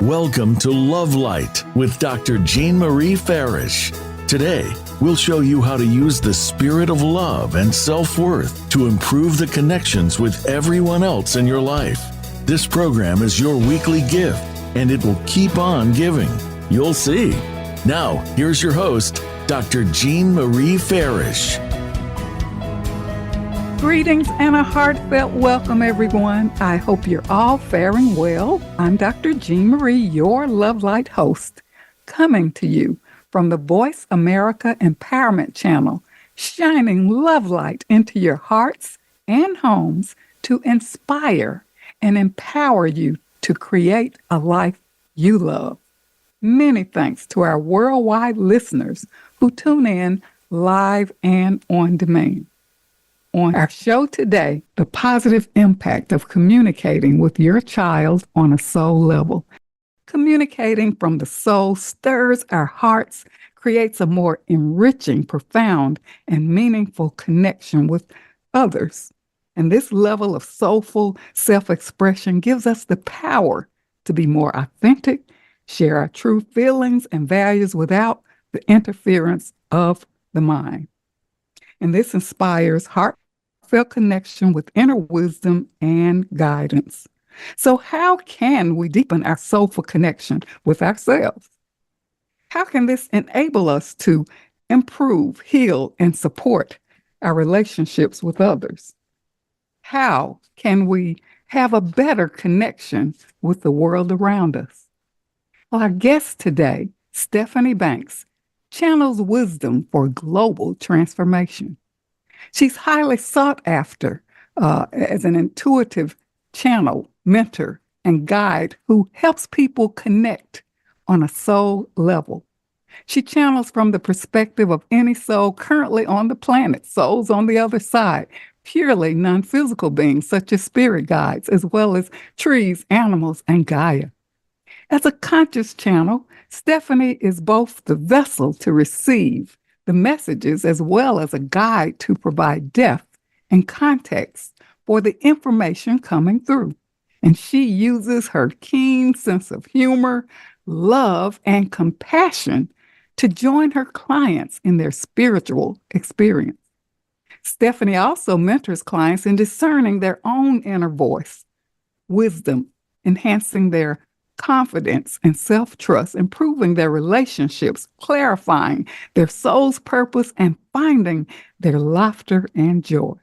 Welcome to Love Light with Dr. Jean Marie Farish. Today, we'll show you how to use the spirit of love and self-worth to improve the connections with everyone else in your life. This program is your weekly gift, and it will keep on giving. You'll see. Now, here's your host, Dr. Jean Marie Farish. Greetings and a heartfelt welcome, everyone. I hope you're all faring well. I'm Dr. Jean Marie, your Love Light host, coming to you from the Voice America Empowerment Channel, shining love light into your hearts and homes to inspire and empower you to create a life you love. Many thanks to our worldwide listeners who tune in live and on demand. On our show today, the positive impact of communicating with your child on a soul level. Communicating from the soul stirs our hearts, creates a more enriching, profound, and meaningful connection with others. And this level of soulful self-expression gives us the power to be more authentic, share our true feelings and values without the interference of the mind. And this inspires heartfelt connection with inner wisdom and guidance. So how can we deepen our soulful connection with ourselves? How can this enable us to improve, heal, and support our relationships with others? How can we have a better connection with the world around us? Well, our guest today, Stephanie Banks, channels wisdom for global transformation. She's highly sought after as an intuitive channel, mentor, and guide who helps people connect on a soul level. She channels from the perspective of any soul currently on the planet, souls on the other side, purely non-physical beings such as spirit guides, as well as trees, animals, and Gaia. As a conscious channel, Stephanie is both the vessel to receive the messages as well as a guide to provide depth and context for the information coming through. And she uses her keen sense of humor, love, and compassion to join her clients in their spiritual experience. Stephanie also mentors clients in discerning their own inner voice, wisdom, enhancing their confidence and self-trust, improving their relationships, clarifying their soul's purpose, and finding their laughter and joy.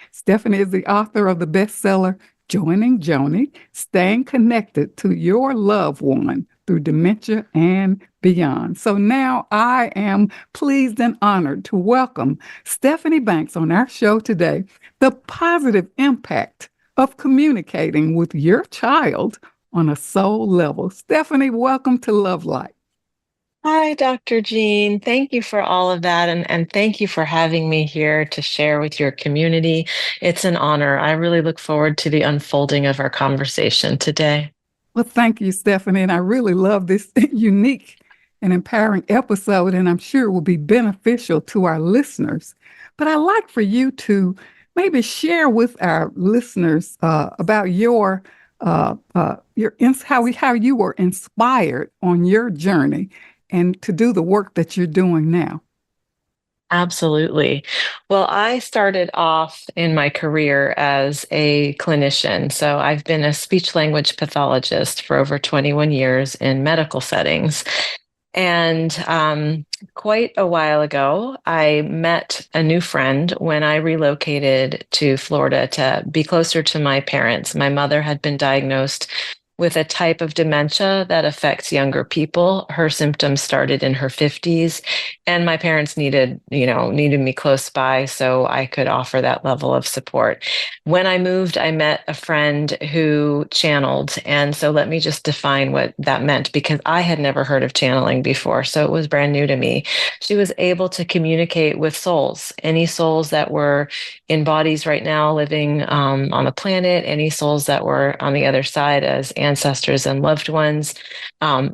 Stephanie is the author of the bestseller, Joining Joanie, Staying Connected to Your Loved One Through Dementia and Beyond. So now I am pleased and honored to welcome Stephanie Banks on our show today, the positive impact of communicating with your child on a soul level. Stephanie, welcome to Love Light. Hi, Dr. Jean. Thank you for all of that. And thank you for having me here to share with your community. It's an honor. I really look forward to the unfolding of our conversation today. Well, thank you, Stephanie. And I really love this unique and empowering episode, and I'm sure it will be beneficial to our listeners. But I'd like for you to maybe share with our listeners about how you were inspired on your journey and to do the work that you're doing now. Absolutely. Well, I started off in my career as a clinician. So I've been a speech language pathologist for over 21 years in medical settings. And quite a while ago, I met a new friend when I relocated to Florida to be closer to my parents. My mother had been diagnosed with a type of dementia that affects younger people. Her symptoms started in her 50s, and my parents needed me close by so I could offer that level of support. When I moved, I met a friend who channeled, and so let me just define what that meant, because I had never heard of channeling before, so it was brand new to me. She was able to communicate with souls, any souls that were in bodies right now living on the planet, any souls that were on the other side as ancestors and loved ones,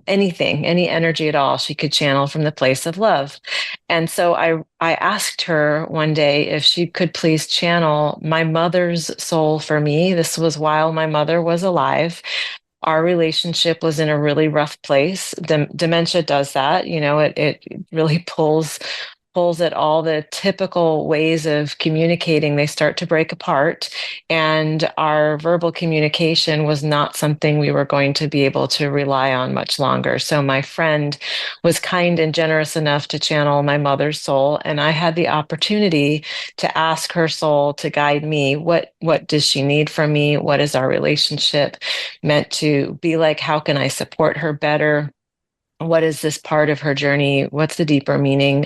anything, any energy at all, she could channel from the place of love. And so I asked her one day if she could please channel my mother's soul for me. This was while my mother was alive. Our relationship was in a really rough place. Dementia does that. It really pulls at all the typical ways of communicating. They start to break apart, and our verbal communication was not something we were going to be able to rely on much longer. So my friend was kind and generous enough to channel my mother's soul, and I had the opportunity to ask her soul to guide me. What does she need from me? What is our relationship meant to be like? How can I support her better? What is this part of her journey? What's the deeper meaning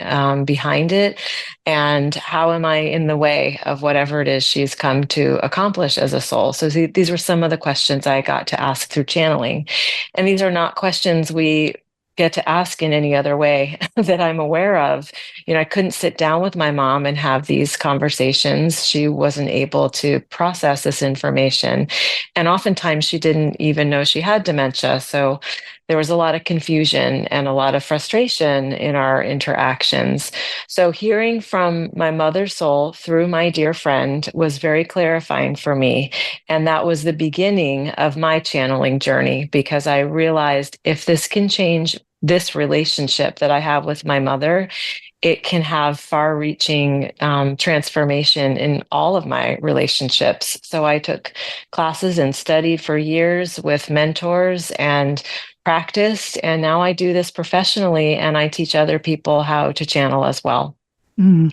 behind it? And how am I in the way of whatever it is she's come to accomplish as a soul? So these were some of the questions I got to ask through channeling. And these are not questions we get to ask in any other way that I'm aware of. I couldn't sit down with my mom and have these conversations. She wasn't able to process this information. And oftentimes she didn't even know she had dementia. So there was a lot of confusion and a lot of frustration in our interactions. So hearing from my mother's soul through my dear friend was very clarifying for me. And that was the beginning of my channeling journey, because I realized if this can change this relationship that I have with my mother, it can have far-reaching transformation in all of my relationships. So I took classes and studied for years with mentors and practiced, and now I do this professionally, and I teach other people how to channel as well.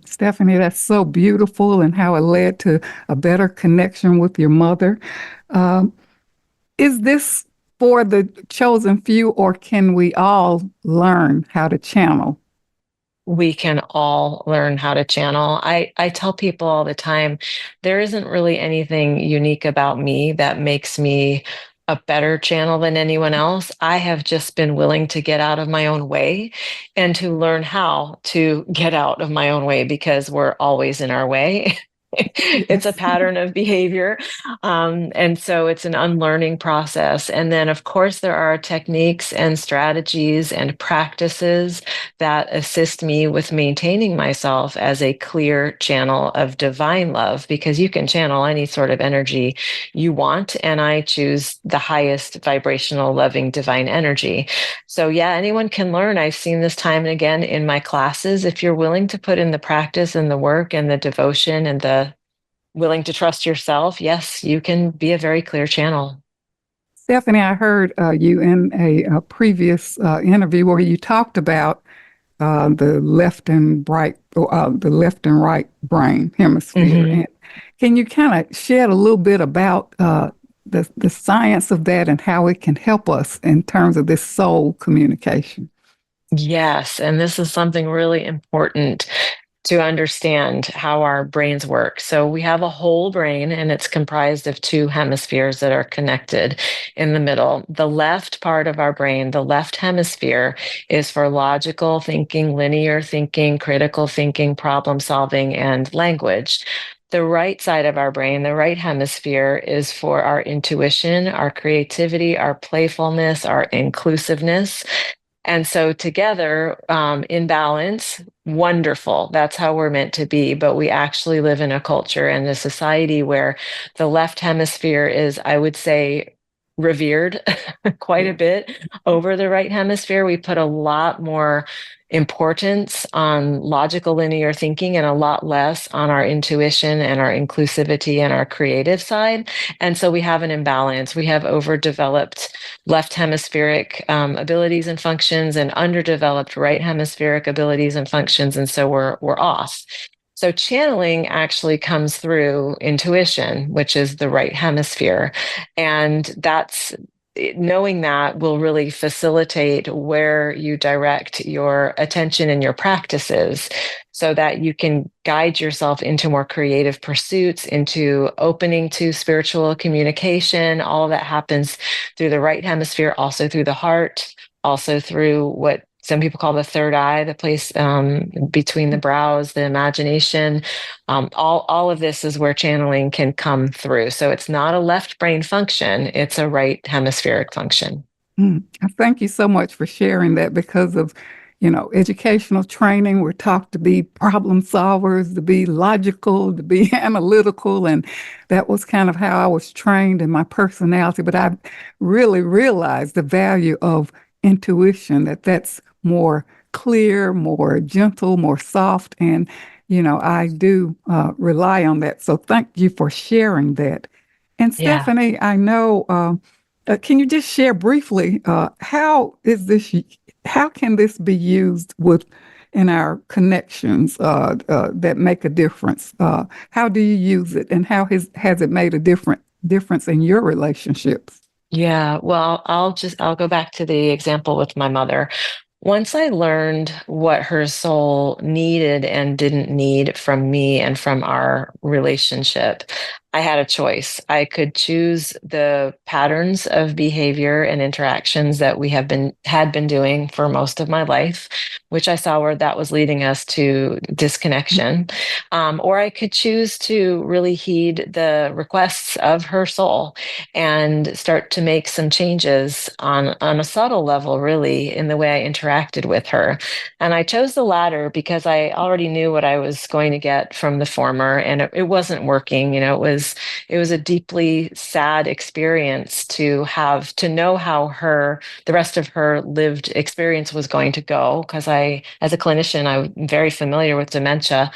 Stephanie, that's so beautiful, and how it led to a better connection with your mother. Is this for the chosen few, or can we all learn how to channel? We can all learn how to channel. I tell people all the time, there isn't really anything unique about me that makes me a better channel than anyone else. I have just been willing to get out of my own way and to learn how to get out of my own way, because we're always in our way. It's a pattern of behavior. And so it's an unlearning process. And then, of course, there are techniques and strategies and practices that assist me with maintaining myself as a clear channel of divine love, because you can channel any sort of energy you want. And I choose the highest vibrational, loving, divine energy. So yeah, anyone can learn. I've seen this time and again in my classes. If you're willing to put in the practice and the work and the devotion and the willing to trust yourself, yes, you can be a very clear channel. Stephanie, I heard you in a previous interview where you talked about the left and right brain hemisphere. Mm-hmm. And can you kind of shed a little bit about the science of that and how it can help us in terms of this soul communication? Yes, and this is something really important to understand how our brains work. So we have a whole brain, and it's comprised of two hemispheres that are connected in the middle. The left part of our brain, the left hemisphere, is for logical thinking, linear thinking, critical thinking, problem solving, and language. The right side of our brain, the right hemisphere, is for our intuition, our creativity, our playfulness, our inclusiveness. And so together, in balance, wonderful. That's how we're meant to be. But we actually live in a culture and a society where the left hemisphere is, I would say, revered quite a bit over the right hemisphere. We put a lot more importance on logical linear thinking and a lot less on our intuition and our inclusivity and our creative side. And so we have an imbalance. We have overdeveloped left hemispheric abilities and functions, and underdeveloped right hemispheric abilities and functions. And so we're off. So channeling actually comes through intuition, which is the right hemisphere. And that's knowing that will really facilitate where you direct your attention and your practices, so that you can guide yourself into more creative pursuits, into opening to spiritual communication. All of that happens through the right hemisphere, also through the heart, also through what some people call the third eye, the place between the brows, the imagination. All of this is where channeling can come through. So it's not a left brain function, it's a right hemispheric function. Thank you so much for sharing that, because of educational training. We're taught to be problem solvers, to be logical, to be analytical. And that was kind of how I was trained in my personality. But I really realized the value of intuition, that's more clear, more gentle, more soft. And, I do rely on that. So thank you for sharing that. And Yeah. Stephanie, I know, can you just share briefly how can this be used in our connections that make a difference? How do you use it, and how has it made a difference in your relationships? Yeah, well, I'll go back to the example with my mother. Once I learned what her soul needed and didn't need from me and from our relationship, I had a choice. I could choose the patterns of behavior and interactions that we had been doing for most of my life, which I saw where that was leading us to disconnection. Or I could choose to really heed the requests of her soul and start to make some changes on a subtle level, really, in the way I interacted with her. And I chose the latter because I already knew what I was going to get from the former, and it wasn't working. It was a deeply sad experience to know how the rest of her lived experience was going to go. Because as a clinician, I'm very familiar with dementia.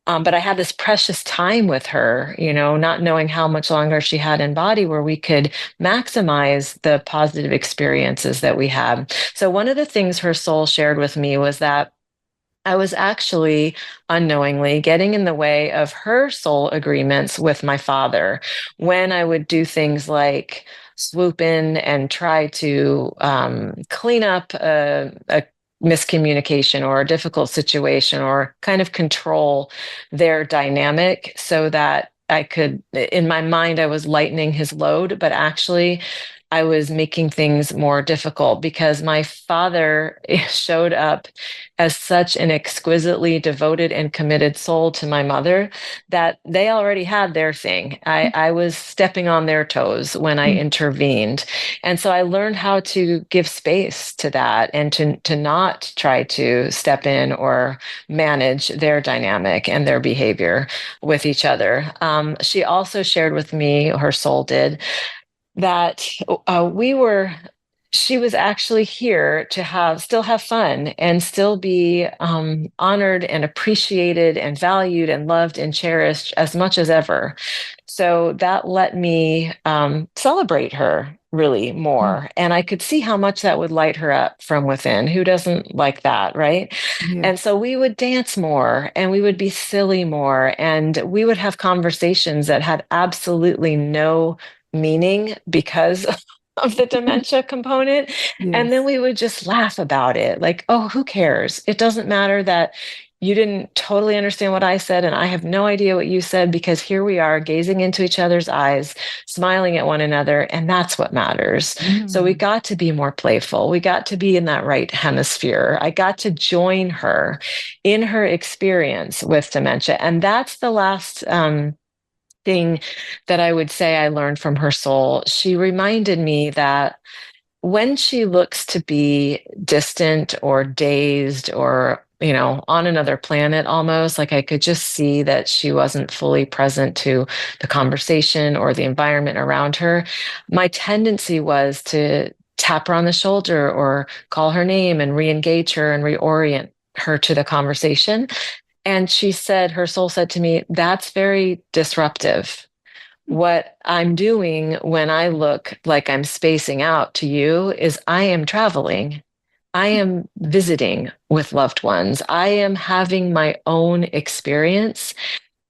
But I had this precious time with her, not knowing how much longer she had in body where we could maximize the positive experiences that we had. So one of the things her soul shared with me was that I was actually unknowingly getting in the way of her soul agreements with my father when I would do things like swoop in and try to clean up a miscommunication or a difficult situation, or kind of control their dynamic so that I could, in my mind, I was lightening his load, but actually I was making things more difficult because my father showed up as such an exquisitely devoted and committed soul to my mother that they already had their thing. I was stepping on their toes when I intervened. And so I learned how to give space to that and to not try to step in or manage their dynamic and their behavior with each other. She also shared with me, her soul did, that she was actually here to still have fun and still be honored and appreciated and valued and loved and cherished as much as ever. So that let me celebrate her really more. And I could see how much that would light her up from within. Who doesn't like that, right? Yeah. And so we would dance more and we would be silly more and we would have conversations that had absolutely no meaning because of the dementia component. And then Yes. we would just laugh about it. Like, oh, who cares? It doesn't matter that you didn't totally understand what I said, and I have no idea what you said, because here we are gazing into each other's eyes, smiling at one another, and that's what matters. So we got to be more playful. We got to be in that right hemisphere. I got to join her in her experience with dementia. And that's the last thing that I would say I learned from her soul. She reminded me that when she looks to be distant or dazed or, on another planet almost, like I could just see that she wasn't fully present to the conversation or the environment around her, my tendency was to tap her on the shoulder or call her name and re-engage her and reorient her to the conversation. And her soul said to me, that's very disruptive. What I'm doing when I look like I'm spacing out to you is I am traveling. I am visiting with loved ones. I am having my own experience,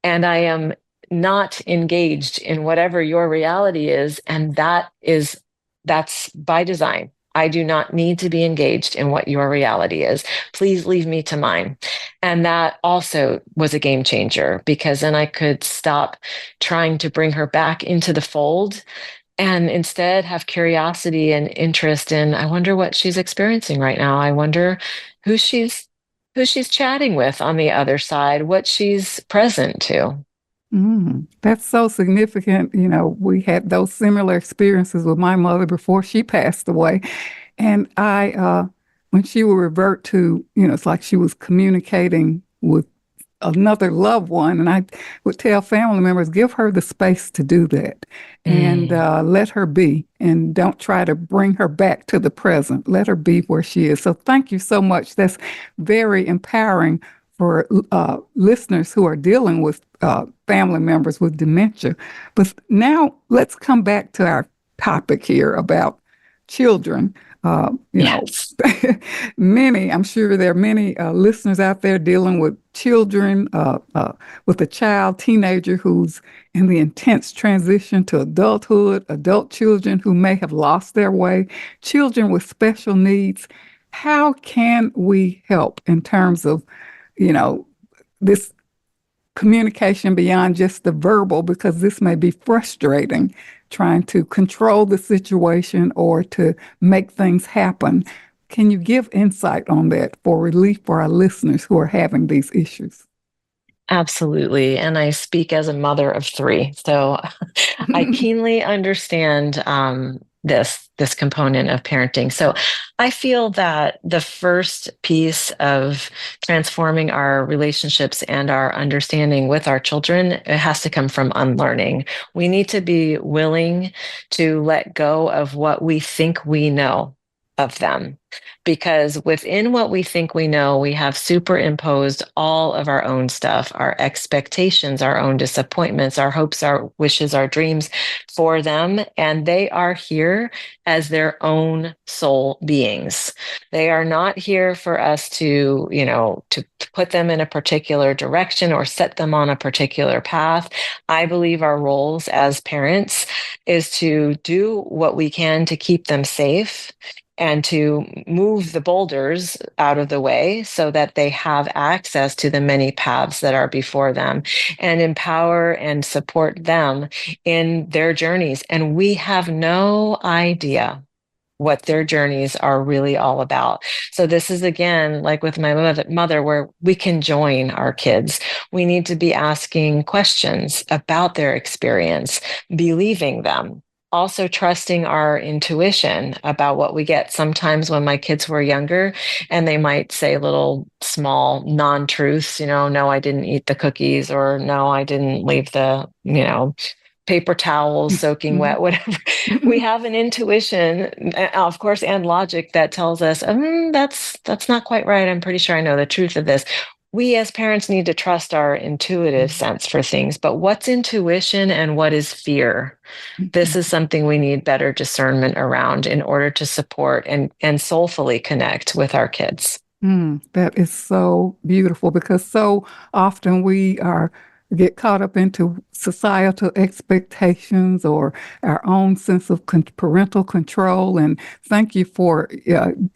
and I am not engaged in whatever your reality is. And that's by design. I do not need to be engaged in what your reality is. Please leave me to mine. And that also was a game changer, because then I could stop trying to bring her back into the fold and instead have curiosity and interest in, I wonder what she's experiencing right now. I wonder who she's chatting with on the other side, what she's present to. That's so significant. We had those similar experiences with my mother before she passed away. And when she would revert to, it's like she was communicating with another loved one. And I would tell family members, give her the space to do that and let her be, and don't try to bring her back to the present. Let her be where she is. So thank you so much. That's very empowering for listeners who are dealing with family members with dementia. But now let's come back to our topic here about children. Yes. I'm sure there are many listeners out there dealing with children, with a child, teenager who's in the intense transition to adulthood, adult children who may have lost their way, children with special needs. How can we help in terms of, this communication beyond just the verbal, because this may be frustrating, trying to control the situation or to make things happen. Can you give insight on that for relief for our listeners who are having these issues? Absolutely. And I speak as a mother of 3. So I keenly understand this component of parenting. So I feel that the first piece of transforming our relationships and our understanding with our children, it has to come from unlearning. We need to be willing to let go of what we think we know of them, because within what we think we know, we have superimposed all of our own stuff, our expectations, our own disappointments, our hopes, our wishes, our dreams for them. And they are here as their own soul beings. They are not here for us to put them in a particular direction or set them on a particular path. I believe our roles as parents is to do what we can to keep them safe and to move the boulders out of the way so that they have access to the many paths that are before them, and empower and support them in their journeys. And we have no idea what their journeys are really all about. So this is, again, like with my mother, where we can join our kids. We need to be asking questions about their experience, believing them. Also trusting our intuition about what we get. Sometimes when my kids were younger and they might say little small non-truths, no, I didn't eat the cookies, or no, I didn't leave the, paper towels soaking wet, whatever. We have an intuition, of course, and logic that tells us, that's not quite right. I'm pretty sure I know the truth of this. We as parents need to trust our intuitive sense for things, but what's intuition and what is fear? This is something we need better discernment around in order to support and soulfully connect with our kids. That is so beautiful, because so often we get caught up into societal expectations or our own sense of parental control. And thank you for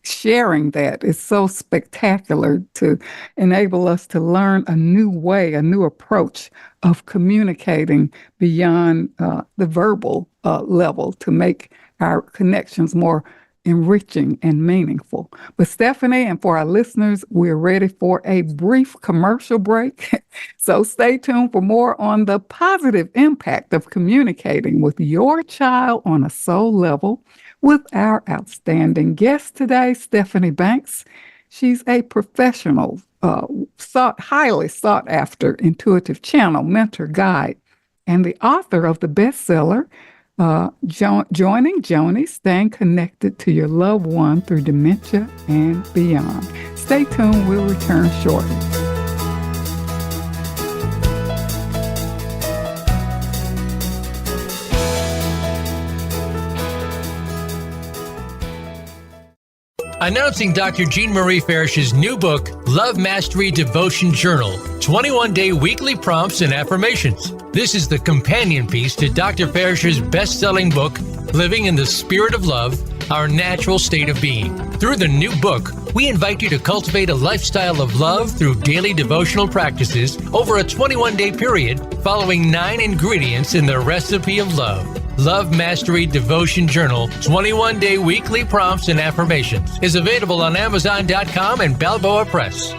sharing that. It's so spectacular to enable us to learn a new way, a new approach of communicating beyond the verbal level to make our connections more enriching and meaningful. But Stephanie, and for our listeners, we're ready for a brief commercial break. So stay tuned for more on the positive impact of communicating with your child on a soul level with our outstanding guest today, Stephanie Banks. She's a professional, highly sought after intuitive channel, mentor, guide, and the author of the bestseller, Joining Joanie, Staying Connected to Your Loved One Through Dementia and Beyond. Stay tuned. We'll return shortly. Announcing Dr. Jean Marie Farish's new book, Love Mastery Devotion Journal, 21-day weekly prompts and affirmations. This is the companion piece to Dr. Farish's best-selling book, Living in the Spirit of Love, Our Natural State of Being. Through the new book, we invite you to cultivate a lifestyle of love through daily devotional practices over a 21-day period, following 9 ingredients in the recipe of love. Love Mastery Devotion Journal, 21-day weekly prompts and affirmations is available on Amazon.com and Balboa Press.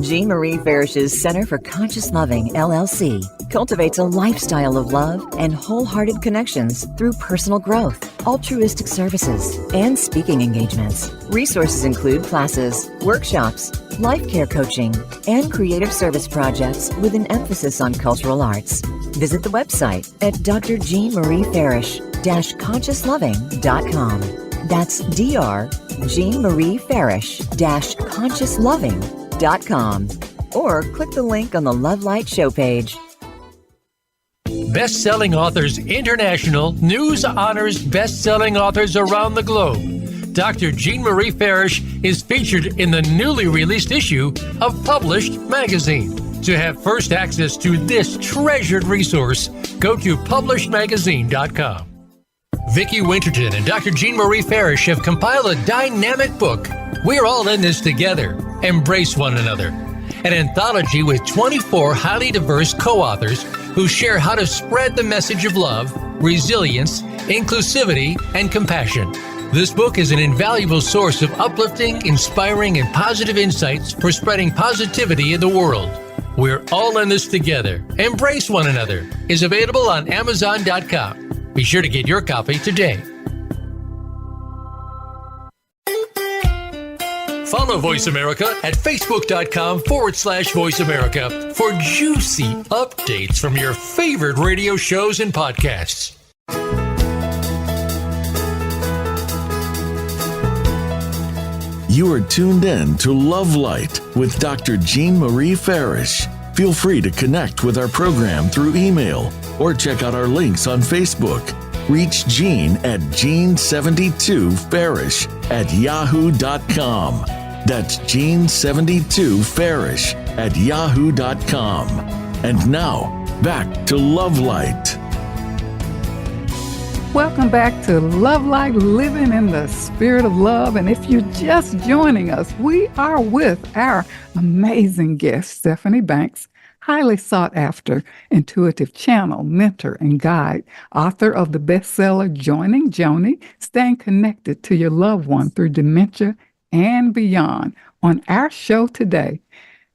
Jean Marie Farish's Center for Conscious Loving, LLC, cultivates a lifestyle of love and wholehearted connections through personal growth, altruistic services, and speaking engagements. Resources include classes, workshops, life care coaching, and creative service projects with an emphasis on cultural arts. Visit the website at drjeanmariefarish-consciousloving.com. That's drjeanmariefarish-consciousloving.com. Or click the link on the Love Light show page. Best-selling authors international, news honors best-selling authors around the globe. Dr. Jean Marie Farish is featured in the newly released issue of Published magazine. To have first access to this treasured resource, go to publishedmagazine.com. Vicki Winterton and Dr. Jean Marie Farish have compiled a dynamic book, We're All in This Together, Embrace One Another, an anthology with 24 highly diverse co-authors who share how to spread the message of love, resilience, inclusivity, and compassion. This book is an invaluable source of uplifting, inspiring, and positive insights for spreading positivity in the world. We're All in This Together, Embrace One Another is available on Amazon.com. Be sure to get your copy today. Follow Voice America at Facebook.com/Voice America for juicy updates from your favorite radio shows and podcasts. You are tuned in to Love Light with Dr. Jean Marie Farish. Feel free to connect with our program through email or check out our links on Facebook. Reach Jean at Jean72Farish@yahoo.com. That's Jean72Farish@yahoo.com. And now, back to Love Light. Welcome back to Love Light, living in the spirit of love. And if you're just joining us, we are with our amazing guest, Stephanie Banks, highly sought after intuitive channel, mentor, and guide, author of the bestseller Joining Joanie, Staying Connected to Your Loved One Through Dementia and Beyond. On our show today,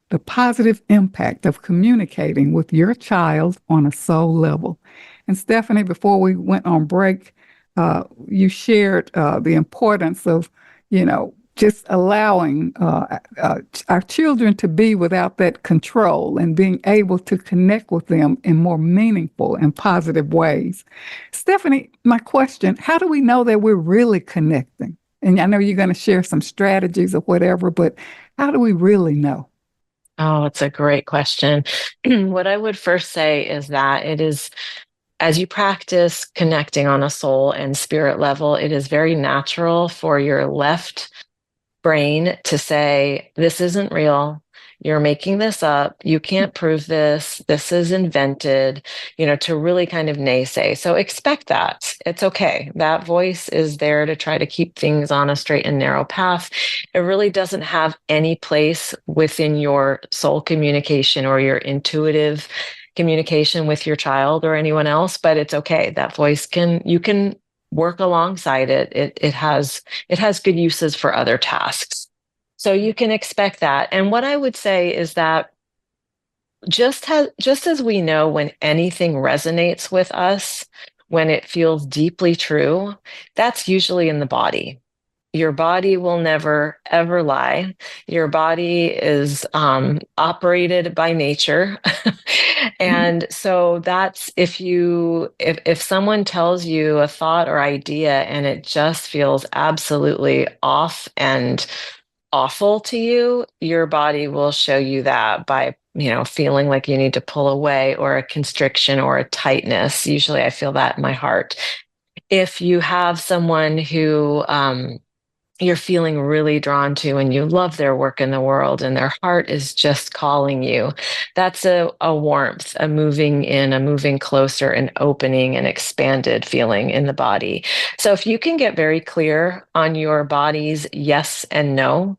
the positive impact of communicating with your child on a soul level. And Stephanie, before we went on break, you shared the importance of, just allowing our children to be without that control and being able to connect with them in more meaningful and positive ways. Stephanie, my question, how do we know that we're really connecting? And I know you're going to share some strategies or whatever, but how do we really know? Oh, it's a great question. What I would first say is that it is, as you practice connecting on a soul and spirit level, it is very natural for your left brain to say, this isn't real. You're making this up. You can't prove this. This is invented, to really kind of naysay. So expect that. It's okay. That voice is there to try to keep things on a straight and narrow path. It really doesn't have any place within your soul communication or your intuitive communication with your child or anyone else, but it's okay. That voice you can work alongside it. It has good uses for other tasks. So you can expect that. And what I would say is that just as we know when anything resonates with us, when it feels deeply true, that's usually in the body. Your body will never, ever lie. Your body is operated by nature. And so that's if someone tells you a thought or idea and it just feels absolutely off and awful to you, your body will show you that by, feeling like you need to pull away, or a constriction or a tightness. Usually I feel that in my heart. If you have someone who, you're feeling really drawn to and you love their work in the world and their heart is just calling you, that's a warmth, a moving closer, an opening, an expanded feeling in the body. So if you can get very clear on your body's yes and no,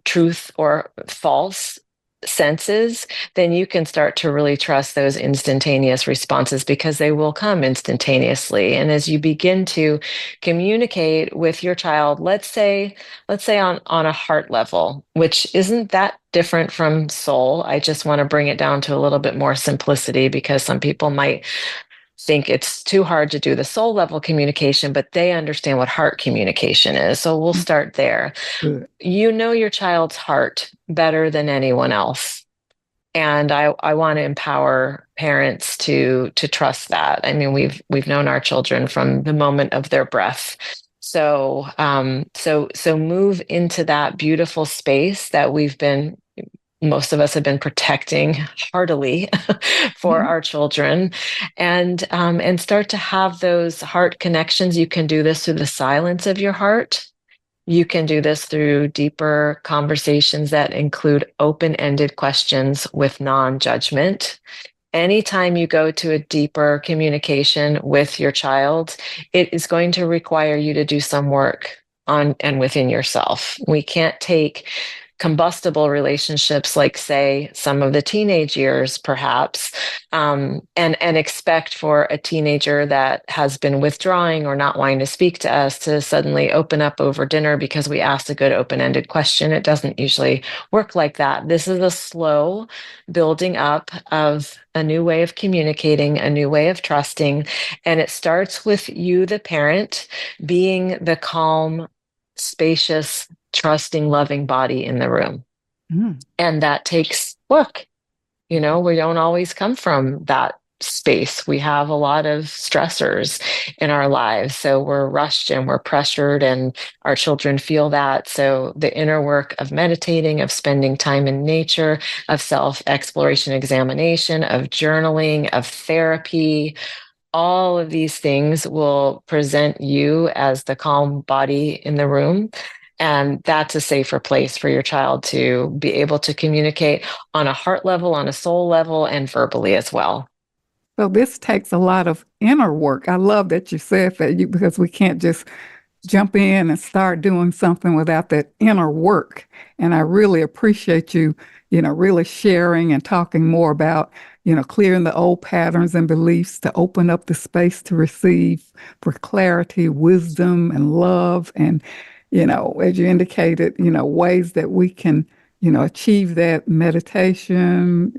truth or false senses, then you can start to really trust those instantaneous responses, because they will come instantaneously. And as you begin to communicate with your child, let's say on a heart level, which isn't that different from soul. I just want to bring it down to a little bit more simplicity, because some people might think it's too hard to do the soul level communication, but they understand what heart communication is. So we'll start there. Good. You know your child's heart better than anyone else. And I want to empower parents to trust that. I mean, we've known our children from the moment of their breath. So move into that beautiful space that most of us have been protecting heartily for our children, and start to have those heart connections. You can do this through the silence of your heart. You can do this through deeper conversations that include open-ended questions with non-judgment. Anytime you go to a deeper communication with your child, it is going to require you to do some work on and within yourself. We can't take combustible relationships, like, say, some of the teenage years, perhaps, and expect for a teenager that has been withdrawing or not wanting to speak to us to suddenly open up over dinner because we asked a good open-ended question. It doesn't usually work like that. This is a slow building up of a new way of communicating, a new way of trusting, and it starts with you, the parent, being the calm, spacious, trusting, loving body in the room. And that takes work. We don't always come from that space. We have a lot of stressors in our lives. So we're rushed and we're pressured, and our children feel that. So the inner work of meditating, of spending time in nature, of self-exploration, examination, of journaling, of therapy, all of these things will present you as the calm body in the room. And that's a safer place for your child to be able to communicate on a heart level, on a soul level, and verbally as well. So this takes a lot of inner work. I love that you said that, because we can't just jump in and start doing something without that inner work. And I really appreciate you, really sharing and talking more about, clearing the old patterns and beliefs to open up the space to receive for clarity, wisdom, and love. And, as you indicated, ways that we can, achieve that meditation,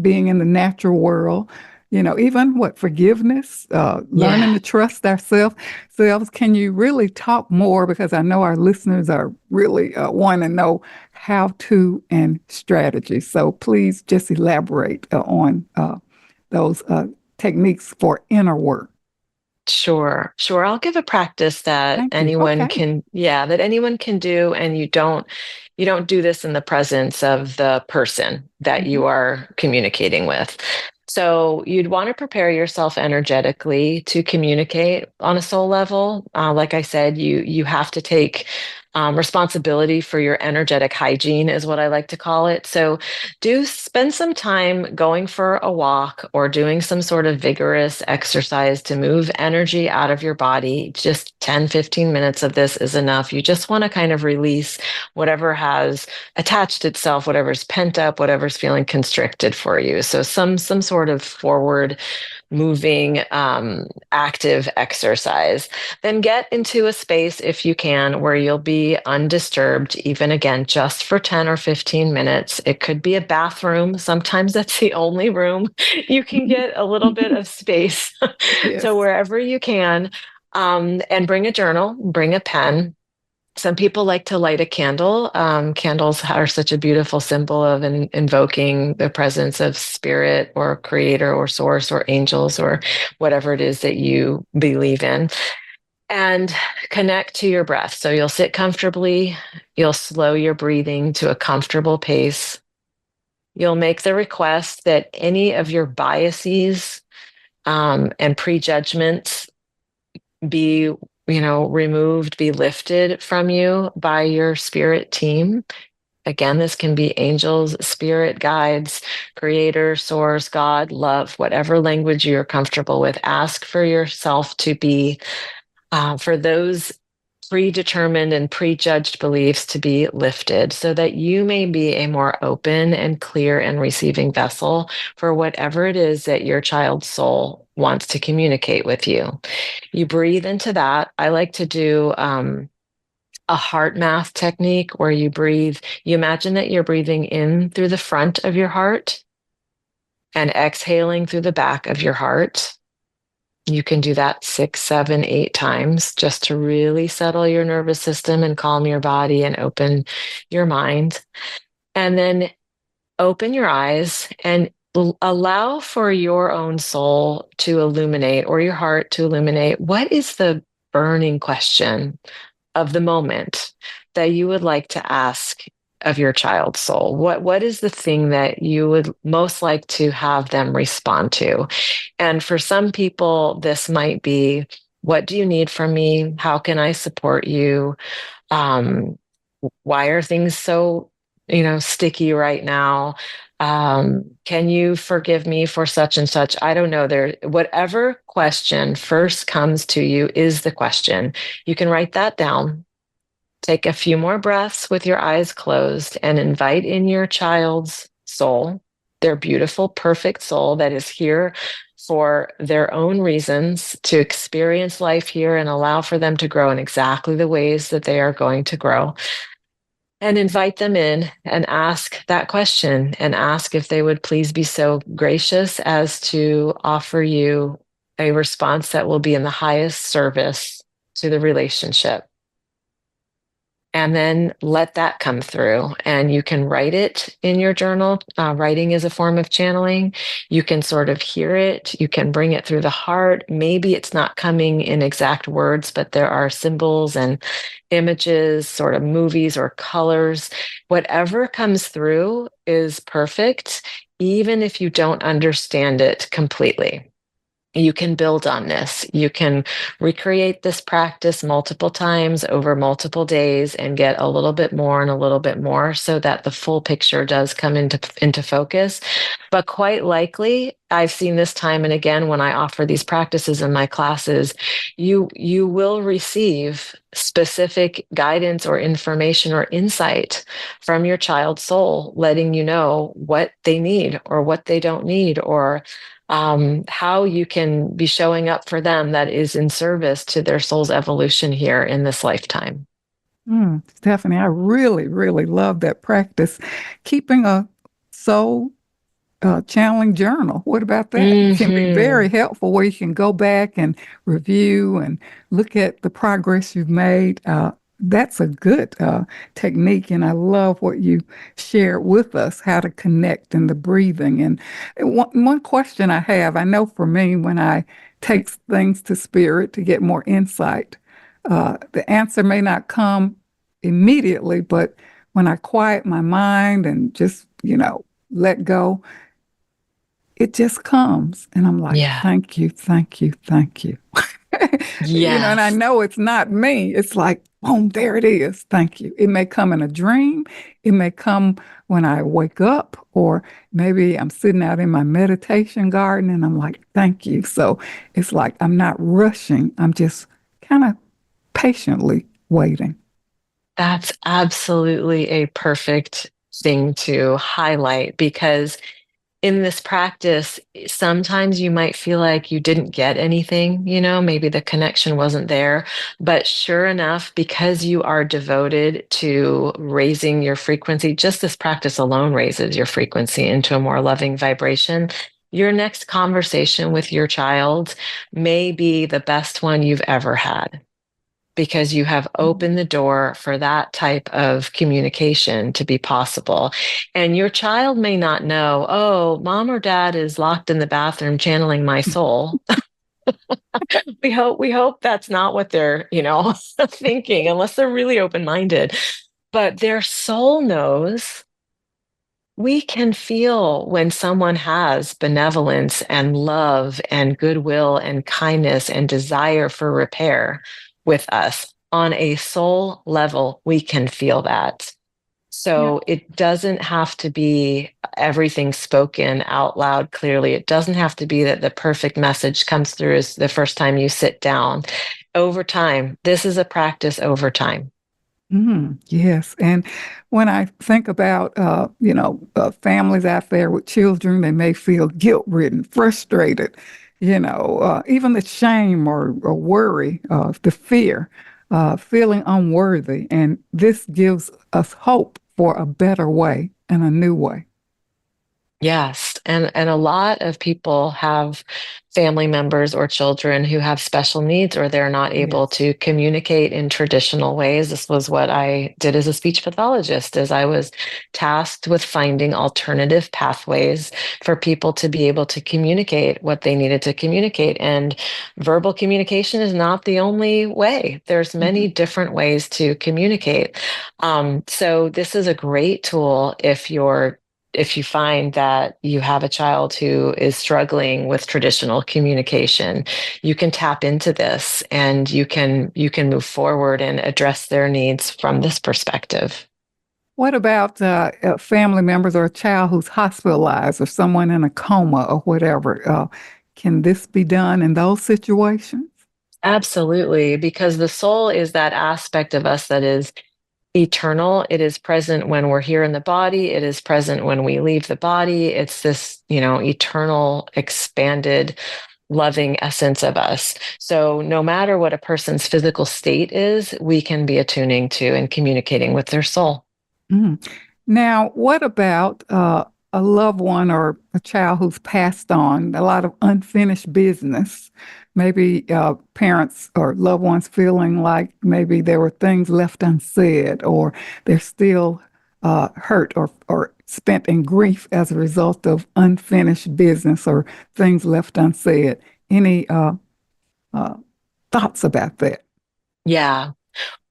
being in the natural world, even forgiveness, learning to trust ourselves. Can you really talk more? Because I know our listeners are really want to know how to and strategies. So please just elaborate on those techniques for inner work. Sure. I'll give a practice that anyone can do, and you don't do this in the presence of the person that you are communicating with. So you'd want to prepare yourself energetically to communicate on a soul level. Like I said, you have to take responsibility for your energetic hygiene, is what I like to call it. So do spend some time going for a walk or doing some sort of vigorous exercise to move energy out of your body. Just 10, 15 minutes of this is enough. You just want to kind of release whatever has attached itself, whatever's pent up, whatever's feeling constricted for you. So some sort of forward moving, active exercise. Then get into a space, if you can, where you'll be undisturbed, even again, just for 10 or 15 minutes. It could be a bathroom. Sometimes that's the only room you can get a little bit of space. Yes. So wherever you can, and bring a journal, bring a pen. Some people like to light a candle. Candles are such a beautiful symbol of invoking the presence of spirit or creator or source or angels or whatever it is that you believe in. And connect to your breath. So you'll sit comfortably. You'll slow your breathing to a comfortable pace. You'll make the request that any of your biases and prejudgments be removed, be lifted from you by your spirit team. Again, this can be angels, spirit guides, creator, source, God, love, whatever language you're comfortable with. Ask for yourself to be, for those predetermined and prejudged beliefs to be lifted so that you may be a more open and clear and receiving vessel for whatever it is that your child's soul wants to communicate with you. You breathe into that. I like to do a heart math technique where you imagine that you're breathing in through the front of your heart and exhaling through the back of your heart. You can do that 6, 7, 8 times just to really settle your nervous system and calm your body and open your mind. And then open your eyes and allow for your own soul to illuminate, or your heart to illuminate, what is the burning question of the moment that you would like to ask of your child's soul? What is the thing that you would most like to have them respond to? And for some people, this might be, what do you need from me? How can I support you? Why are things so, sticky right now? Can you forgive me for such and such? I don't know. Whatever question first comes to you is the question. You can write that down. Take a few more breaths with your eyes closed and invite in your child's soul, their beautiful, perfect soul that is here for their own reasons to experience life here and allow for them to grow in exactly the ways that they are going to grow. And invite them in and ask that question, and ask if they would please be so gracious as to offer you a response that will be in the highest service to the relationship. And then let that come through. And you can write it in your journal. Writing is a form of channeling. You can sort of hear it. You can bring it through the heart. Maybe it's not coming in exact words, but there are symbols and images, sort of movies or colors. Whatever comes through is perfect, even if you don't understand it completely. You can build on this. You can recreate this practice multiple times over multiple days and get a little bit more and a little bit more so that the full picture does come into focus. But quite likely, I've seen this time and again when I offer these practices in my classes, you will receive specific guidance or information or insight from your child's soul, letting you know what they need or what they don't need, or how you can be showing up for them that is in service to their soul's evolution here in this lifetime. Stephanie, I really, really love that practice. Keeping a soul channeling journal. What about that? It can be very helpful, where you can go back and review and look at the progress you've made. That's a good technique, and I love what you shared with us, how to connect and the breathing. And one question I have, I know for me, when I take things to spirit to get more insight, the answer may not come immediately, but when I quiet my mind and just, let go, it just comes. And I'm like, thank you, thank you, thank you. And I know it's not me. It's like, boom, there it is. Thank you. It may come in a dream. It may come when I wake up, or maybe I'm sitting out in my meditation garden and I'm like, thank you. So it's like, I'm not rushing. I'm just kind of patiently waiting. That's absolutely a perfect thing to highlight, because in this practice, sometimes you might feel like you didn't get anything, maybe the connection wasn't there. But sure enough, because you are devoted to raising your frequency, just this practice alone raises your frequency into a more loving vibration. Your next conversation with your child may be the best one you've ever had, because you have opened the door for that type of communication to be possible. And your child may not know, oh, mom or dad is locked in the bathroom channeling my soul. We hope that's not what they're, thinking, unless they're really open-minded. But their soul knows. We can feel when someone has benevolence and love and goodwill and kindness and desire for repair with us. On a soul level, we can feel that. So it doesn't have to be everything spoken out loud clearly. It doesn't have to be that the perfect message comes through as the first time you sit down. Over time, this is a practice over time. Yes. And when I think about, families out there with children, they may feel guilt-ridden, frustrated, even the shame or worry, the fear, feeling unworthy. And this gives us hope for a better way and a new way. Yes. And a lot of people have family members or children who have special needs, or they're not able to communicate in traditional ways. This was what I did as a speech pathologist, as I was tasked with finding alternative pathways for people to be able to communicate what they needed to communicate. And verbal communication is not the only way. There's many different ways to communicate. So this is a great tool if you find that you have a child who is struggling with traditional communication. You can tap into this, and you can move forward and address their needs from this perspective. What about family members or a child who's hospitalized or someone in a coma or whatever? Can this be done in those situations? Absolutely, because the soul is that aspect of us that is eternal. It is present when we're here in the body. It is present when we leave the body. It's this, eternal, expanded, loving essence of us. So no matter what a person's physical state is, we can be attuning to and communicating with their soul. Now, what about a loved one or a child who's passed on, a lot of unfinished business? Maybe parents or loved ones feeling like maybe there were things left unsaid, or they're still hurt or spent in grief as a result of unfinished business or things left unsaid. Any thoughts about that? Yeah,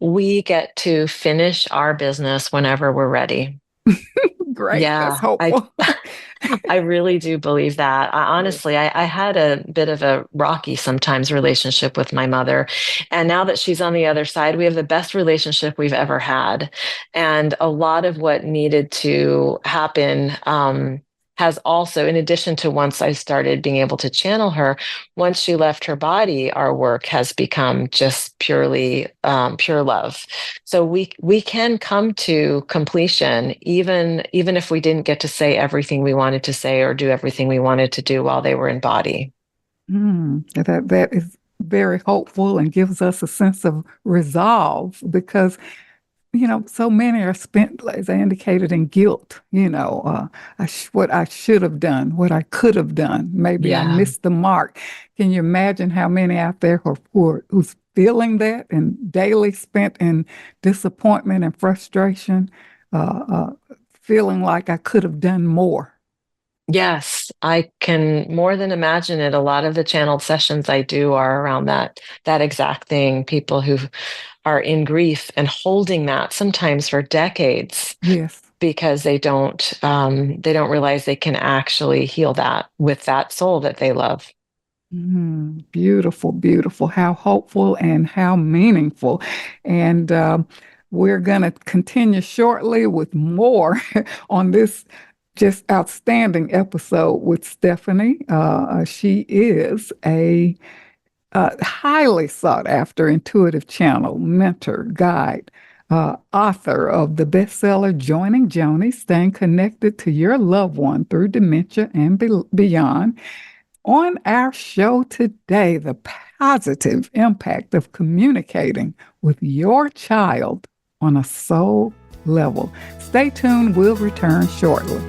we get to finish our business whenever we're ready. Great. Yeah, That's hopeful. I really do believe that. Honestly, I had a bit of a rocky sometimes relationship with my mother. And now that she's on the other side, we have the best relationship we've ever had. And a lot of what needed to happen has also, in addition to once I started being able to channel her, once she left her body, our work has become just purely pure love. So we can come to completion even if we didn't get to say everything we wanted to say or do everything we wanted to do while they were in body. That is very hopeful and gives us a sense of resolve, because so many are spent, as I indicated, in guilt. What I should have done, what I could have done. Maybe I missed the mark. Can you imagine how many out there who's feeling that and daily spent in disappointment and frustration, feeling like I could have done more? Yes, I can more than imagine it. A lot of the channeled sessions I do are around that exact thing. People who are in grief and holding that sometimes for decades. Yes. Because they don't realize they can actually heal that with that soul that they love. Beautiful, beautiful. How hopeful and how meaningful. And we're going to continue shortly with more on this just outstanding episode with Stephanie. She is a highly sought after intuitive channel, mentor, guide, author of the bestseller Joining Joanie, Staying Connected to Your Loved One Through Dementia and Beyond. On our show today, the positive impact of communicating with your child on a soul level. Stay tuned. We'll return shortly.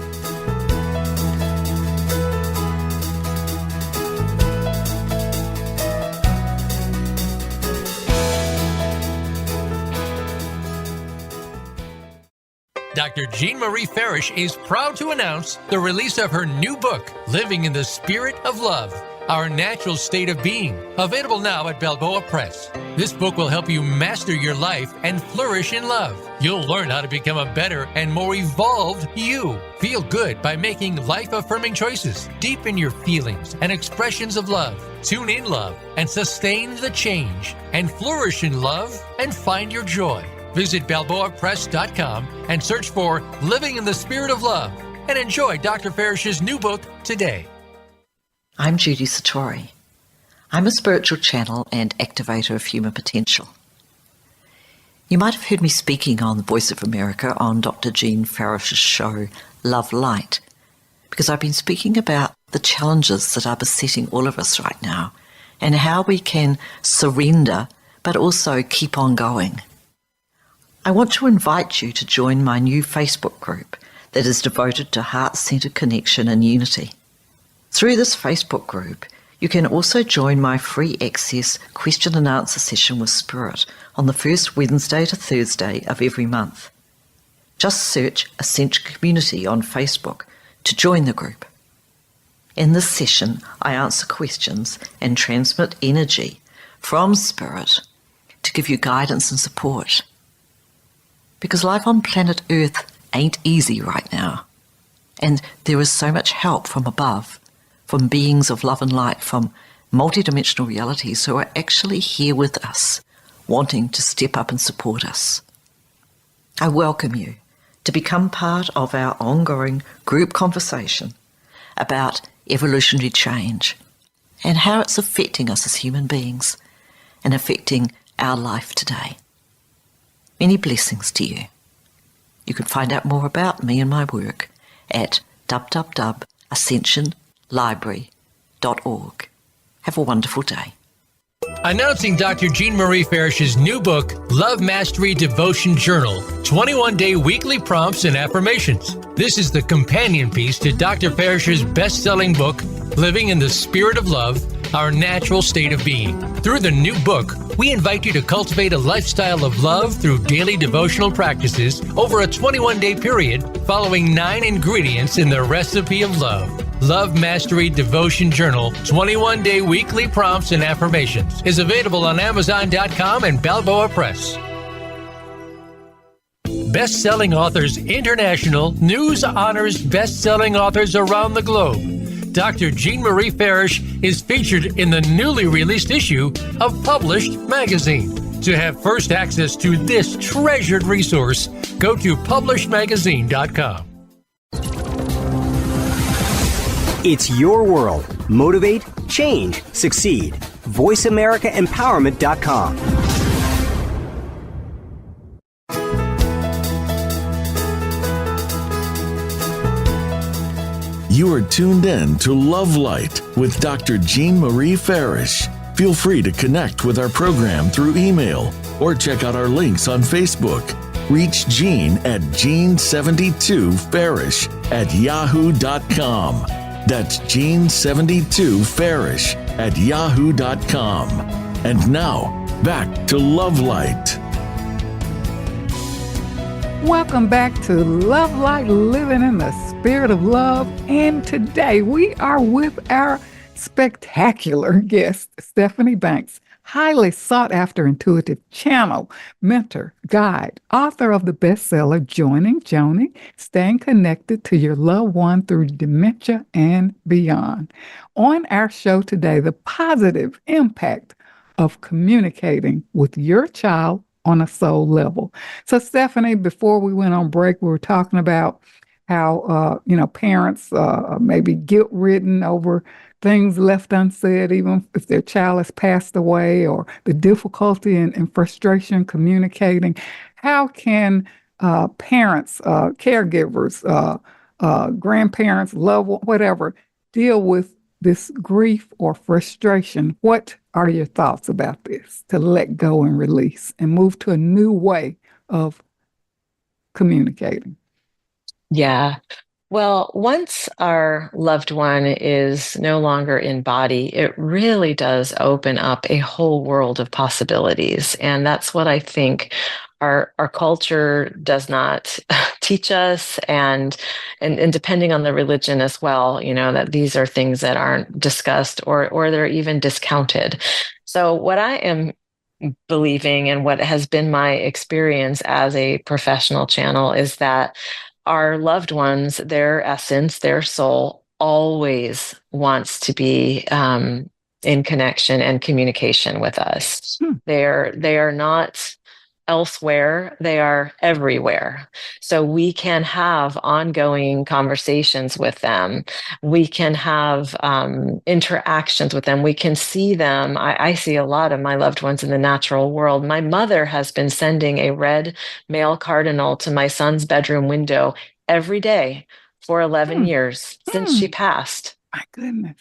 Dr. Jean Marie Farish is proud to announce the release of her new book, Living in the Spirit of Love, Our Natural State of Being, available now at Balboa Press. This book will help you master your life and flourish in love. You'll learn how to become a better and more evolved you. Feel good by making life-affirming choices. Deepen your feelings and expressions of love. Tune in love and sustain the change. And flourish in love and find your joy. Visit balboapress.com and search for Living in the Spirit of Love and enjoy Dr. Farish's new book today. I'm Judy Satori. I'm a spiritual channel and activator of human potential. You might have heard me speaking on the Voice of America on Dr. Jean Farish's show, Love Light, because I've been speaking about the challenges that are besetting all of us right now and how we can surrender but also keep on going. I want to invite you to join my new Facebook group that is devoted to heart-centered connection and unity. Through this Facebook group, you can also join my free access question and answer session with Spirit on the first Wednesday to Thursday of every month. Just search Essential Community on Facebook to join the group. In this session, I answer questions and transmit energy from Spirit to give you guidance and support. Because life on planet Earth ain't easy right now. And there is so much help from above, from beings of love and light, from multidimensional realities who are actually here with us, wanting to step up and support us. I welcome you to become part of our ongoing group conversation about evolutionary change and how it's affecting us as human beings and affecting our life today. Many blessings to you. You can find out more about me and my work at www.ascensionlibrary.org. Have a wonderful day. Announcing Dr. Jean Marie Farish's new book, Love Mastery Devotion Journal, 21-day weekly prompts and affirmations. This is the companion piece to Dr. Farish's best-selling book, Living in the Spirit of Love, Our Natural State of Being. Through the new book, we invite you to cultivate a lifestyle of love through daily devotional practices over a 21-day period, following 9 ingredients in the recipe of love. Love Mastery Devotion Journal, 21-day weekly prompts and affirmations is available on Amazon.com and Balboa Press. Best-selling Authors International news honors best-selling authors around the globe. Dr. Jean Marie Farish is featured in the newly released issue of Published magazine. To have first access to this treasured resource, go to publishedmagazine.com. It's your world. Motivate, change, succeed. VoiceAmericaEmpowerment.com. You are tuned in to Love Light with Dr. Jean Marie Farish. Feel free to connect with our program through email or check out our links on Facebook. Reach Jean at Jean72Farish@yahoo.com. That's Jean72Farish@yahoo.com. And now, back to Love Light. Welcome back to Love Light, Living in the Spirit of Love. And today we are with our spectacular guest, Stephanie Banks, highly sought after intuitive channel, mentor, guide, author of the bestseller, Joining Joanie, Staying Connected to Your Loved One Through Dementia and Beyond. On our show today, the positive impact of communicating with your child on a soul level. So Stephanie, before we went on break, we were talking about how, parents may be guilt-ridden over things left unsaid, even if their child has passed away, or the difficulty and frustration communicating. How can parents, caregivers, grandparents, loved ones, whatever, deal with this grief or frustration? What are your thoughts about this, to let go and release and move to a new way of communicating? Yeah. Well, once our loved one is no longer in body, it really does open up a whole world of possibilities. And that's what I think our culture does not teach us, and depending on the religion as well, that these are things that aren't discussed or they're even discounted. So what I am believing, and what has been my experience as a professional channel, is that our loved ones, their essence, their soul, always wants to be in connection and communication with us. They are not elsewhere, they are everywhere. So we can have ongoing conversations with them. We can have interactions with them. We can see them. I see a lot of my loved ones in the natural world. My mother has been sending a red male cardinal to my son's bedroom window every day for 11 years since she passed. My goodness.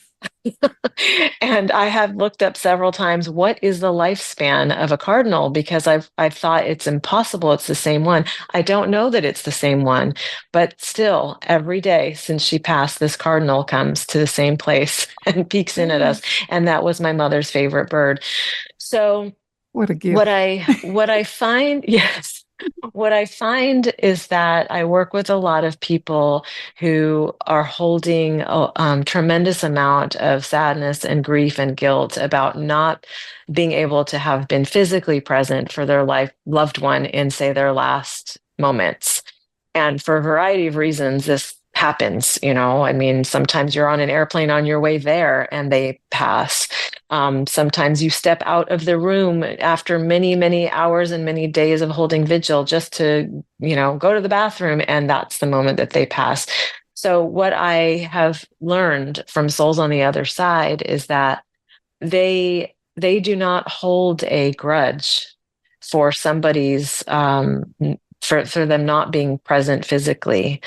And I have looked up several times, what is the lifespan of a cardinal? Because I've thought it's impossible it's the same one. I don't know that it's the same one, but still every day since she passed, this cardinal comes to the same place and peeks in at us. And that was my mother's favorite bird. So what a gift. What I find, yes. What I find is that I work with a lot of people who are holding a tremendous amount of sadness and grief and guilt about not being able to have been physically present for their loved one in, say, their last moments. And for a variety of reasons, this happens. I mean, sometimes you're on an airplane on your way there and they pass. Sometimes you step out of the room after many, many hours and many days of holding vigil just to, go to the bathroom, and that's the moment that they pass. So what I have learned from souls on the other side is that they do not hold a grudge for somebody's for them not being present physically.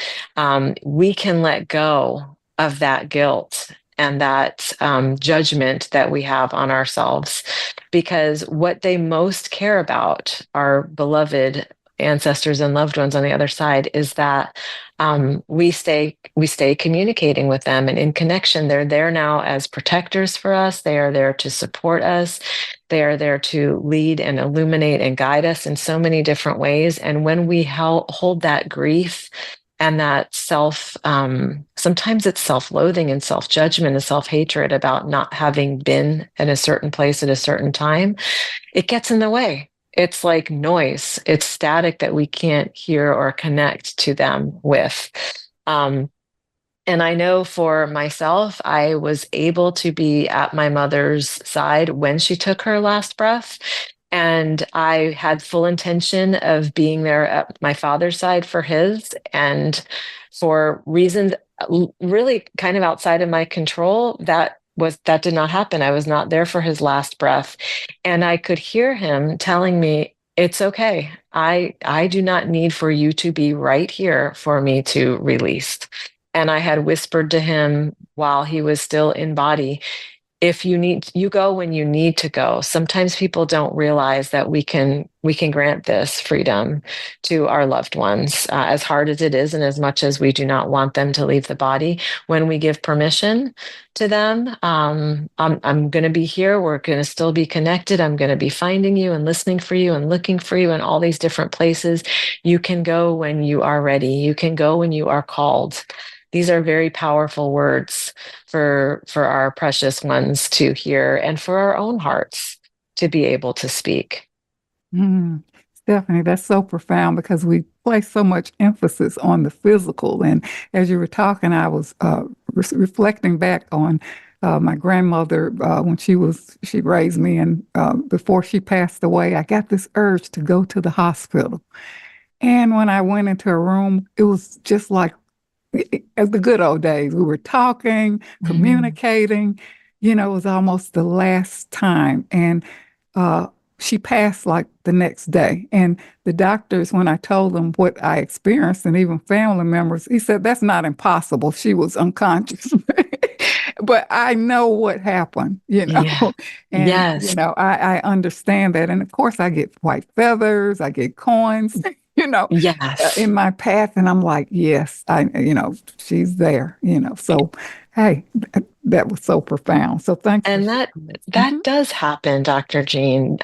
We can let go of that guilt and that judgment that we have on ourselves, because what they most care about, our beloved ancestors and loved ones on the other side, is that we stay communicating with them and in connection. They're there now as protectors for us. They are there to support us. They are there to lead and illuminate and guide us in so many different ways. And when we hold that grief and that sometimes it's self-loathing and self-judgment and self-hatred about not having been in a certain place at a certain time, it gets in the way. It's like noise. It's static that we can't hear or connect to them with. And I know for myself, I was able to be at my mother's side when she took her last breath. And I had full intention of being there at my father's side for his. And for reasons really kind of outside of my control, that did not happen. I was not there for his last breath. And I could hear him telling me, it's okay. I do not need for you to be right here for me to release. And I had whispered to him while he was still in body, if you go when you need to go. Sometimes people don't realize that we can grant this freedom to our loved ones, as hard as it is, and as much as we do not want them to leave the body. When we give permission to them, I'm going to be here. We're going to still be connected. I'm going to be finding you and listening for you and looking for you in all these different places. You can go when you are ready. You can go when you are called. These are very powerful words for our precious ones to hear, and for our own hearts to be able to speak. Stephanie, that's so profound, because we place so much emphasis on the physical. And as you were talking, I was reflecting back on my grandmother when she raised me, and before she passed away, I got this urge to go to the hospital. And when I went into a room, it was just like as the good old days. We were talking, communicating. It was almost the last time. And she passed like the next day. And the doctors, when I told them what I experienced, and even family members, he said, that's not impossible. She was unconscious. But I know what happened, Yeah. And, yes. I understand that. And of course, I get white feathers, I get coins, Yes. in my path. And I'm like, yes, she's there, so, hey, that was so profound. So thank you. And that does happen, Dr. Jean.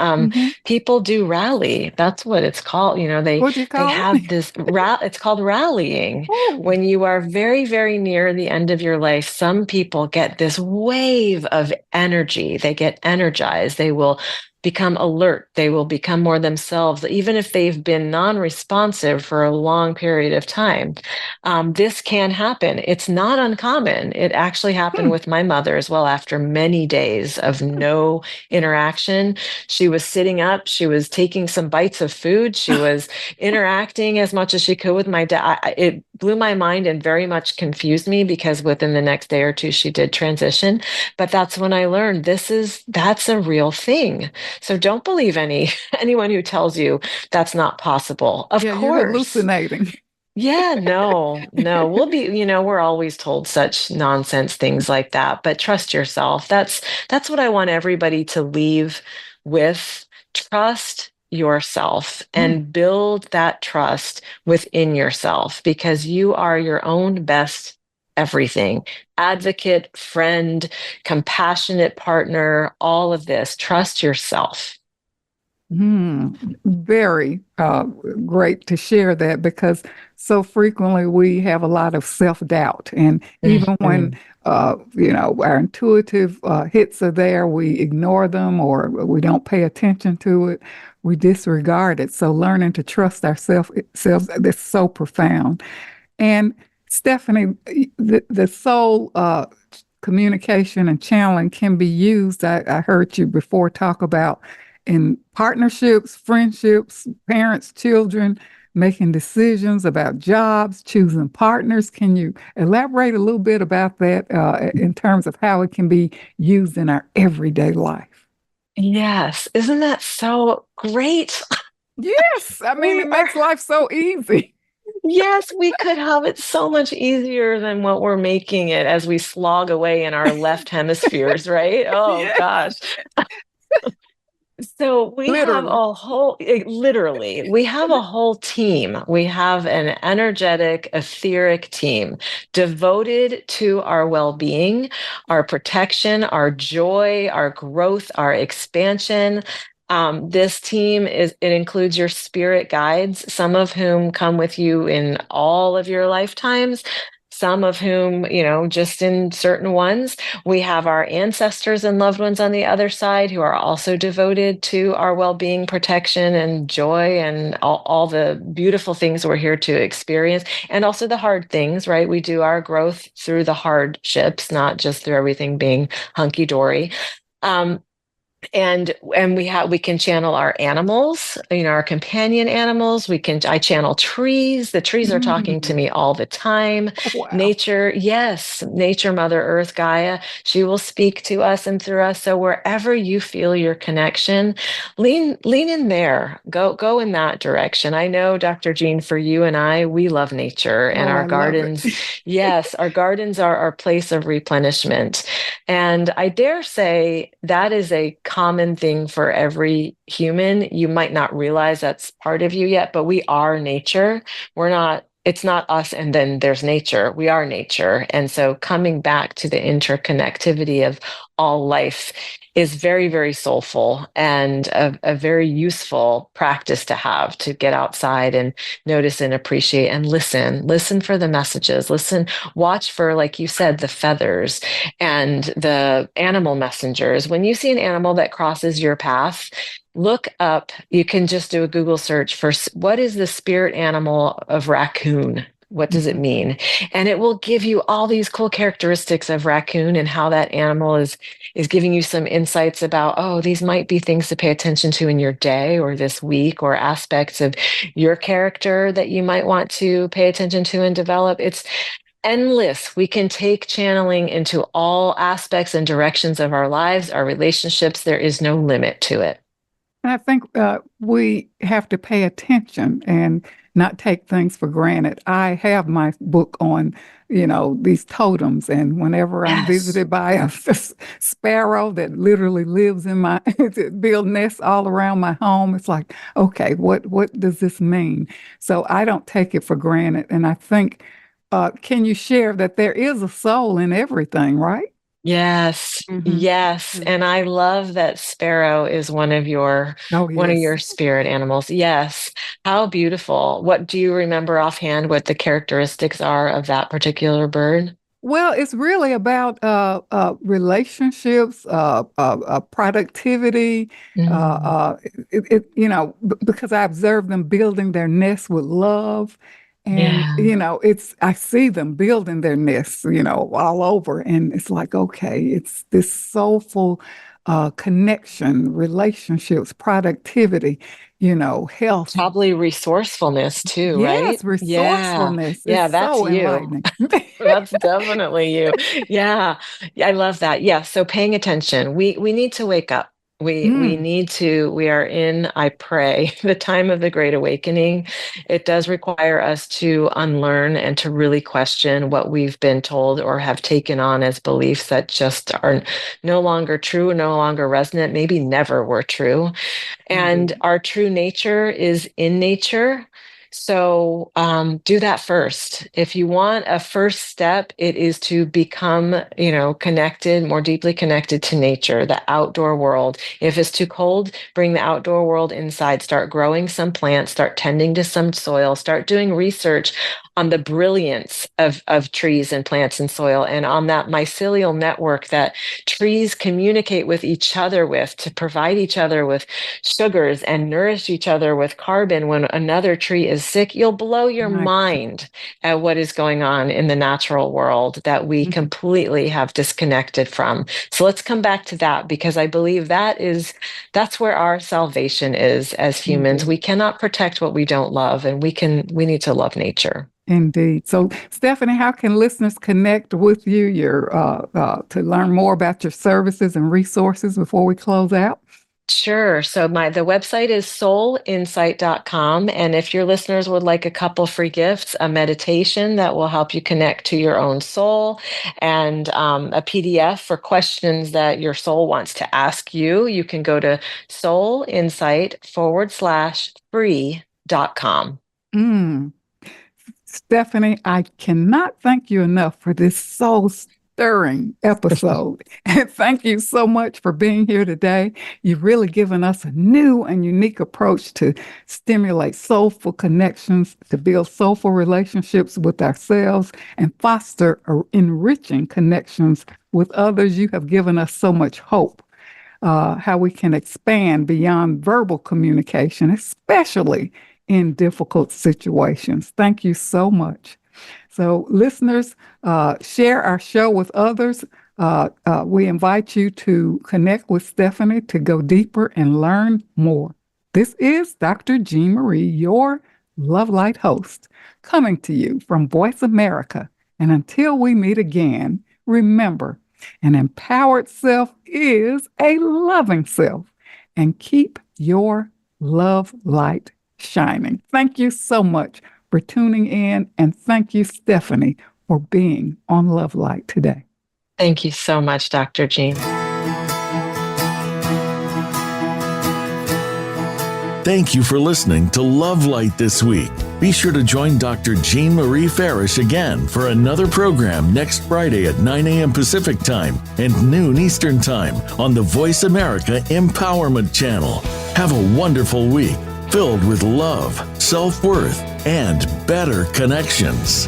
People do rally. That's what it's called. They have this it's called rallying. Ooh. When you are very, very near the end of your life, some people get this wave of energy. They get energized. They will become alert. They will become more themselves, even if they've been non-responsive for a long period of time. This can happen. It's not uncommon. It actually happened with my mother as well. After many days of no interaction, she was sitting up, she was taking some bites of food, she was interacting as much as she could with my dad. It blew my mind and very much confused me, because within the next day or two, she did transition. But that's when I learned that's a real thing. So don't believe anyone who tells you that's not possible. Of Yeah, you're course. hallucinating. Yeah, no. We're always told such nonsense things like that, but trust yourself. That's what I want everybody to leave with. Trust yourself and build that trust within yourself, because you are your own best everything. Advocate, friend, compassionate partner, all of this. Trust yourself. Very great to share that, because so frequently we have a lot of self-doubt. And even when, our intuitive hits are there, we ignore them or we don't pay attention to it. We disregard it. So learning to trust ourselves, that's so profound. And Stephanie, the soul communication and channeling can be used. I heard you before talk about in partnerships, friendships, parents, children, making decisions about jobs, choosing partners. Can you elaborate a little bit about that in terms of how it can be used in our everyday life? Yes. Isn't that so great? Yes. I mean, it makes life so easy. Yes, we could have it so much easier than what we're making it as we slog away in our left hemispheres, right? Oh, Yes. gosh. So we have Literally. literally, we have a whole team. We have an energetic, etheric team devoted to our well-being, our protection, our joy, our growth, our expansion. This team it includes your spirit guides, some of whom come with you in all of your lifetimes, some of whom, just in certain ones. We have our ancestors and loved ones on the other side who are also devoted to our well-being, protection, and joy, and all the beautiful things we're here to experience, and also the hard things, right? We do our growth through the hardships, not just through everything being hunky-dory. And we can channel our animals, our companion animals. I channel trees. The trees are talking to me all the time. Wow. Nature, yes, nature, Mother Earth, Gaia, she will speak to us and through us. So wherever you feel your connection, lean in there. Go in that direction. I know, Dr. Jean, for you and I, we love nature, and our gardens. Yes, our gardens are our place of replenishment. And I dare say that is a common thing for every human. You might not realize that's part of you yet, but we are nature. It's not us and then there's nature. We are nature. And so coming back to the interconnectivity of all life is very, very soulful and a very useful practice to have, to get outside and notice and appreciate and listen for the messages, watch for, like you said, the feathers and the animal messengers. When you see an animal that crosses your path, look up. You can just do a Google search for what is the spirit animal of raccoon? What does it mean? And it will give you all these cool characteristics of raccoon and how that animal is giving you some insights about, oh, these might be things to pay attention to in your day or this week, or aspects of your character that you might want to pay attention to and develop. It's endless. We can take channeling into all aspects and directions of our lives, our relationships. There is no limit to it. And I think we have to pay attention and not take things for granted. I have my book on, these totems, and whenever I'm visited by a sparrow that literally lives in my build nests all around my home, it's like, okay, what does this mean? So I don't take it for granted. And I think, can you share that there is a soul in everything, right? Yes, yes. And I love that sparrow is one of your spirit animals. Yes. How beautiful. What do you remember offhand what the characteristics are of that particular bird? Well, it's really about relationships, productivity. Because I observe them building their nests with love, And, I see them building their nests, all over. And it's like, okay, it's this soulful connection, relationships, productivity, health. Probably resourcefulness too, right? Yes, resourcefulness. Yeah, It's that's so you. enlightening. That's definitely you. Yeah. I love that. Yeah. So paying attention. We need to wake up. We need to, we are in, I pray, the time of the Great Awakening. It does require us to unlearn and to really question what we've been told or have taken on as beliefs that just are no longer true, no longer resonant, maybe never were true. And our true nature is in nature. So do that first. If you want a first step, it is to become, connected, more deeply connected to nature, the outdoor world. If it's too cold, bring the outdoor world inside. Start growing some plants, start tending to some soil, start doing research on the brilliance of trees and plants and soil, and on that mycelial network that trees communicate with each other with to provide each other with sugars and nourish each other with carbon. When another tree is sick, you'll blow your mind at what is going on in the natural world that we completely have disconnected from. So let's come back to that, because I believe that's where our salvation is as humans. We cannot protect what we don't love, and we need to love nature. Indeed. So, Stephanie, how can listeners connect with you to learn more about your services and resources before we close out? Sure. So the website is soulinsight.com. And if your listeners would like a couple free gifts, a meditation that will help you connect to your own soul, and a PDF for questions that your soul wants to ask you, you can go to soulinsight.free.com. Stephanie, I cannot thank you enough for this soul-stirring episode. And thank you so much for being here today. You've really given us a new and unique approach to stimulate soulful connections, to build soulful relationships with ourselves, and foster enriching connections with others. You have given us so much hope. How we can expand beyond verbal communication, especially in difficult situations. Thank you so much. So, listeners, share our show with others. We invite you to connect with Stephanie to go deeper and learn more. This is Dr. Jean Marie, your Love Light host, coming to you from Voice America. And until we meet again, remember, an empowered self is a loving self, and keep your love light shining. Thank you so much for tuning in, and thank you, Stephanie, for being on Love Light today. Thank you so much, Dr. Jean. Thank you for listening to Love Light this week. Be sure to join Dr. Jean Marie Farish again for another program next Friday at 9 a.m. Pacific Time and noon Eastern Time on the Voice America Empowerment Channel. Have a wonderful week filled with love, self-worth, and better connections.